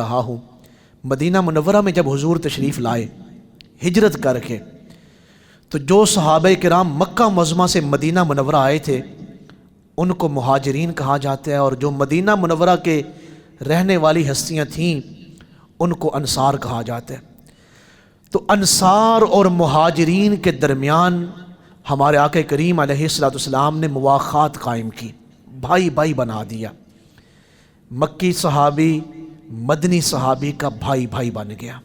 رہا ہوں مدینہ منورہ میں جب حضور تشریف لائے ہجرت کر کے، تو جو صحابہ کرام مکہ معظمہ سے مدینہ منورہ آئے تھے ان کو مہاجرین کہا جاتا ہے، اور جو مدینہ منورہ کے رہنے والی ہستیاں تھیں ان کو انصار کہا جاتا ہے۔ تو انصار اور مہاجرین کے درمیان ہمارے آقا کریم علیہ السلام نے مواخات قائم کی، بھائی بھائی بنا دیا۔ مکی صحابی مدنی صحابی کا بھائی بھائی بن گیا۔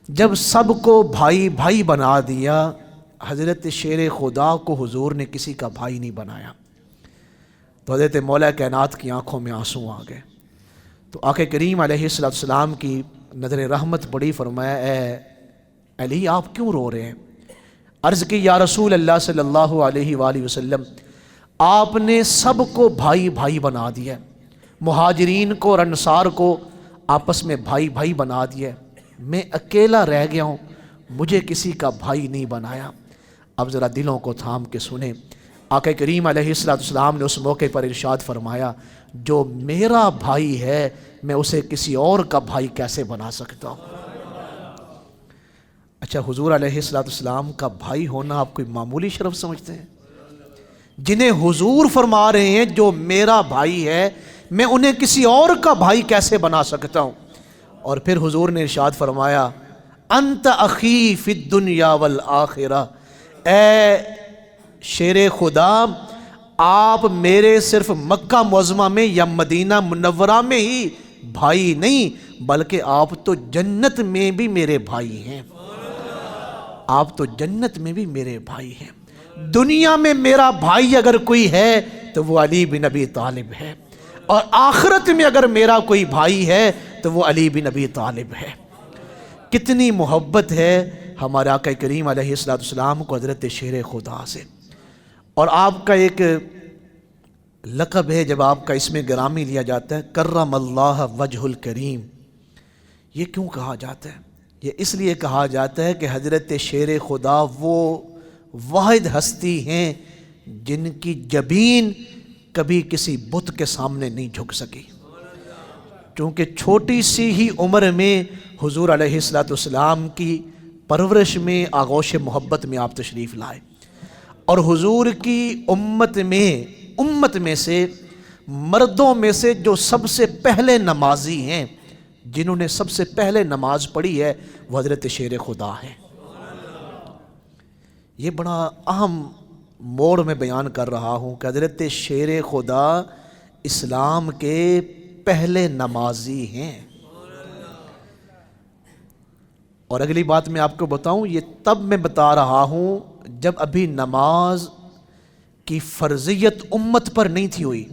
جب سب کو بھائی بھائی بنا دیا، حضرت شیر خدا کو حضور نے کسی کا بھائی نہیں بنایا، تو حضرت مولا کائنات کی آنکھوں میں آنسو آ گئے۔ تو آقا کریم علیہ السلام کی نظر رحمت پڑی، فرمایا اے علی آپ کیوں رو رہے ہیں؟ عرض کی یا رسول اللہ صلی اللہ علیہ وآلہ وسلم، آپ نے سب کو بھائی بھائی بنا دیا، مہاجرین کو اور انصار کو آپس میں بھائی بھائی بنا دیا، میں اکیلا رہ گیا ہوں، مجھے کسی کا بھائی نہیں بنایا۔ اب ذرا دلوں کو تھام کے سنیں، آقا کریم علیہ السلام نے اس موقع پر ارشاد فرمایا جو میرا بھائی ہے میں اسے کسی اور کا بھائی کیسے بنا سکتا ہوں؟ اچھا، حضور علیہ السلام کا بھائی ہونا آپ کوئی معمولی شرف سمجھتے ہیں؟ جنہیں حضور فرما رہے ہیں جو میرا بھائی ہے میں انہیں کسی اور کا بھائی کیسے بنا سکتا ہوں؟ اور پھر حضور نے ارشاد فرمایا انت اخی فی الدنیا والآخرہ، اے شیر خدا آپ میرے صرف مکہ معظمہ میں یا مدینہ منورہ میں ہی بھائی نہیں بلکہ آپ تو جنت میں بھی میرے بھائی ہیں، آپ تو جنت میں بھی میرے بھائی ہیں۔ دنیا میں میرا بھائی اگر کوئی ہے تو وہ علی بن ابی طالب ہے، اور آخرت میں اگر میرا کوئی بھائی ہے تو وہ علی بن ابی طالب ہے۔ کتنی محبت ہے ہمارے آقا کریم علیہ السلام کو حضرت شیر خدا سے۔ اور آپ کا ایک لقب ہے، جب آپ کا اسم گرامی لیا جاتا ہے کرم اللہ وجہ الکریم، یہ کیوں کہا جاتا ہے؟ یہ اس لیے کہا جاتا ہے کہ حضرت شیر خدا وہ واحد ہستی ہیں جن کی جبین کبھی کسی بت کے سامنے نہیں جھک سکی، چونکہ چھوٹی سی ہی عمر میں حضور علیہ السلام کی پرورش میں آغوش محبت میں آپ تشریف لائے، اور حضور کی امت میں سے مردوں میں سے جو سب سے پہلے نمازی ہیں، جنہوں نے سب سے پہلے نماز پڑھی ہے، وہ حضرت شیر خدا ہے۔ یہ بڑا اہم موڑ میں بیان کر رہا ہوں کہ حضرت شیر خدا اسلام کے پہلے نمازی ہیں۔ اور اگلی بات میں آپ کو بتاؤں، یہ تب میں بتا رہا ہوں جب ابھی نماز کی فرضیت امت پر نہیں تھی ہوئی،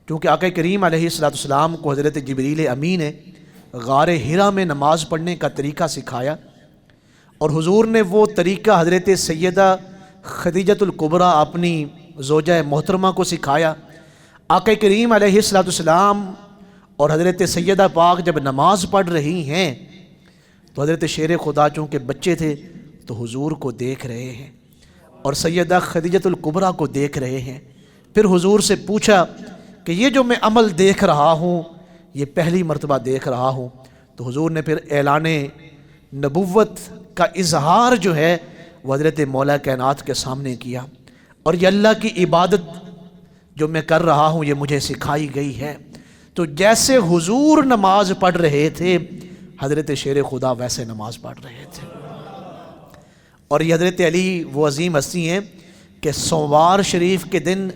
کیونکہ آقا کریم علیہ السلام کو حضرت جبریل امین نے غار حرا میں نماز پڑھنے کا طریقہ سکھایا، اور حضور نے وہ طریقہ حضرت سیدہ خدیجۃ الکبریٰ اپنی زوجہ محترمہ کو سکھایا۔ آقا کریم علیہ السلام اور حضرت سیدہ پاک جب نماز پڑھ رہی ہیں تو حضرت شیر خدا چونکہ بچے تھے تو حضور کو دیکھ رہے ہیں اور سیدہ خدیجۃ الکبریٰ کو دیکھ رہے ہیں۔ پھر حضور سے پوچھا کہ یہ جو میں عمل دیکھ رہا ہوں یہ پہلی مرتبہ دیکھ رہا ہوں، تو حضور نے پھر اعلان نبوت کا اظہار جو ہے وہ حضرت مولا کائنات کے سامنے کیا، اور یہ اللہ کی عبادت جو میں کر رہا ہوں یہ مجھے سکھائی گئی ہے۔ تو جیسے حضور نماز پڑھ رہے تھے حضرت شیر خدا ویسے نماز پڑھ رہے تھے۔ اور یہ حضرت علی وہ عظیم ہستی ہیں کہ سوموار شریف کے دن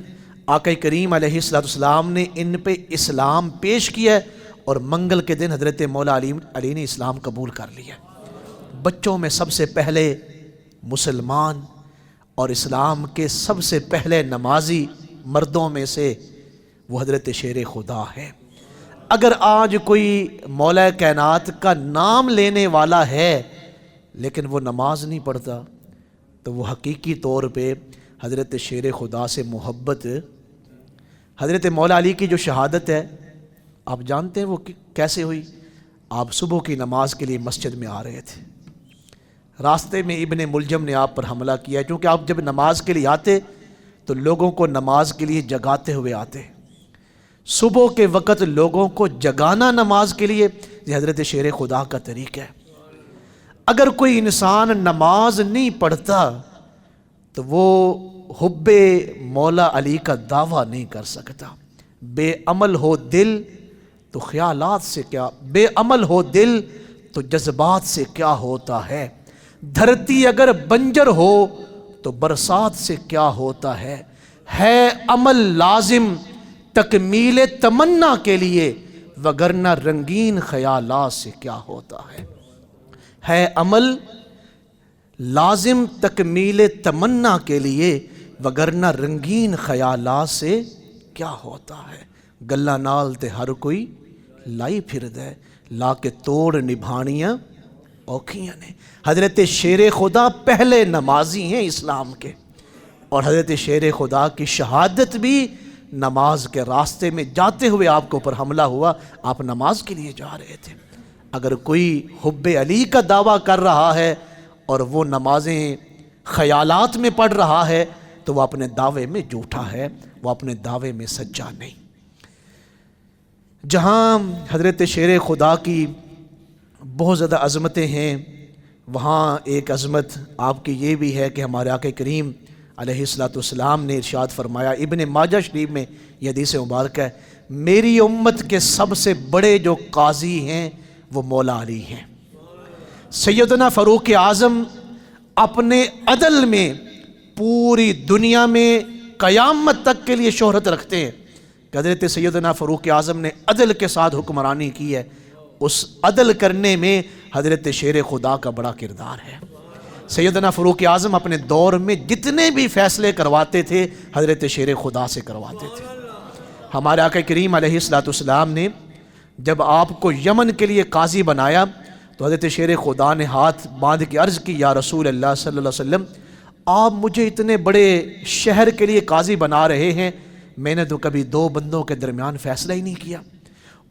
آقا کریم علیہ السلام نے ان پہ اسلام پیش کیا، اور منگل کے دن حضرت مولا علی نے اسلام قبول کر لیا۔ بچوں میں سب سے پہلے مسلمان اور اسلام کے سب سے پہلے نمازی مردوں میں سے وہ حضرت شیر خدا ہے۔ اگر آج کوئی مولا کائنات کا نام لینے والا ہے لیکن وہ نماز نہیں پڑھتا تو وہ حقیقی طور پہ حضرت شیر خدا سے محبت، حضرت مولا علی کی جو شہادت ہے آپ جانتے ہیں وہ کیسے ہوئی؟ آپ صبح کی نماز کے لیے مسجد میں آ رہے تھے، راستے میں ابن ملجم نے آپ پر حملہ کیا، کیونکہ آپ جب نماز کے لیے آتے تو لوگوں کو نماز کے لیے جگاتے ہوئے آتے، صبح کے وقت لوگوں کو جگانا نماز کے لیے، یہ حضرت شیر خدا کا طریقہ ہے۔ اگر کوئی انسان نماز نہیں پڑھتا تو وہ حب مولا علی کا دعویٰ نہیں کر سکتا۔ بے عمل ہو دل تو خیالات سے کیا، بے عمل ہو دل تو جذبات سے کیا ہوتا ہے، دھرتی اگر بنجر ہو تو برسات سے کیا ہوتا ہے عمل لازم تکمیل تمنا کے لیے وگرنہ رنگین خیالات سے کیا ہوتا ہے عمل لازم تکمیل تمنا کے لیے وگرنہ رنگین خیالات سے کیا ہوتا ہے، گلہ نال تے ہر کوئی لائی پھر دے لا کے توڑ نبھانیاں اوکھیاں نے۔ حضرت شیر خدا پہلے نمازی ہیں اسلام کے، اور حضرت شیر خدا کی شہادت بھی نماز کے راستے میں جاتے ہوئے آپ کے اوپر حملہ ہوا، آپ نماز کے لیے جا رہے تھے۔ اگر کوئی حب علی کا دعویٰ کر رہا ہے اور وہ نمازیں خیالات میں پڑھ رہا ہے تو وہ اپنے دعوے میں جھوٹا ہے، وہ اپنے دعوے میں سچا نہیں۔ جہاں حضرت شیر خدا کی بہت زیادہ عظمتیں ہیں، وہاں ایک عظمت آپ کی یہ بھی ہے کہ ہمارے آقا کریم علیہ السلام نے ارشاد فرمایا، ابن ماجہ شریف میں یہ حدیث مبارکہ ہے، میری امت کے سب سے بڑے جو قاضی ہیں وہ مولا علی ہیں۔ سیدنا فاروق اعظم اپنے عدل میں پوری دنیا میں قیامت تک کے لیے شہرت رکھتے ہیں کہ حضرت سیدنا فاروق اعظم نے عدل کے ساتھ حکمرانی کی ہے۔ اس عدل کرنے میں حضرت شیر خدا کا بڑا کردار ہے۔ سیدنا فاروق اعظم اپنے دور میں جتنے بھی فیصلے کرواتے تھے حضرت شیر خدا سے کرواتے تھے۔ ہمارے آقا کریم علیہ السلام نے جب آپ کو یمن کے لیے قاضی بنایا تو حضرت شیر خدا نے ہاتھ باندھ کے عرض کی، یا رسول اللہ صلی اللہ علیہ وسلم، آپ مجھے اتنے بڑے شہر کے لیے قاضی بنا رہے ہیں، میں نے تو کبھی دو بندوں کے درمیان فیصلہ ہی نہیں کیا۔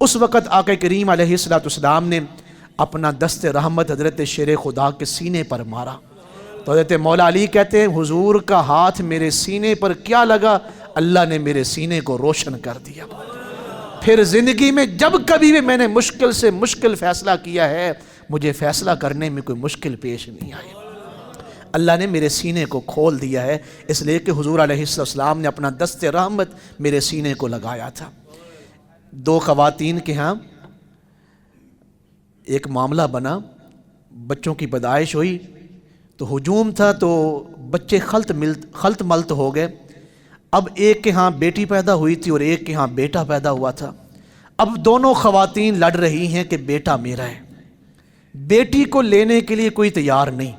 اس وقت آقا کریم علیہ السلام نے اپنا دست رحمت حضرت شیر خدا کے سینے پر مارا تو حضرت مولا علی کہتے ہیں، حضور کا ہاتھ میرے سینے پر کیا لگا، اللہ نے میرے سینے کو روشن کر دیا۔ پھر زندگی میں جب کبھی بھی میں نے مشکل سے مشکل فیصلہ کیا ہے، مجھے فیصلہ کرنے میں کوئی مشکل پیش نہیں آئی، اللہ نے میرے سینے کو کھول دیا ہے، اس لیے کہ حضور علیہ السلام نے اپنا دست رحمت میرے سینے کو لگایا تھا۔ دو خواتین کے ہاں ایک معاملہ بنا، بچوں کی پیدائش ہوئی تو ہجوم تھا تو بچے خلط ملط ہو گئے۔ اب ایک کے ہاں بیٹی پیدا ہوئی تھی اور ایک کے ہاں بیٹا پیدا ہوا تھا۔ اب دونوں خواتین لڑ رہی ہیں کہ بیٹا میرا ہے، بیٹی کو لینے کے لیے کوئی تیار نہیں۔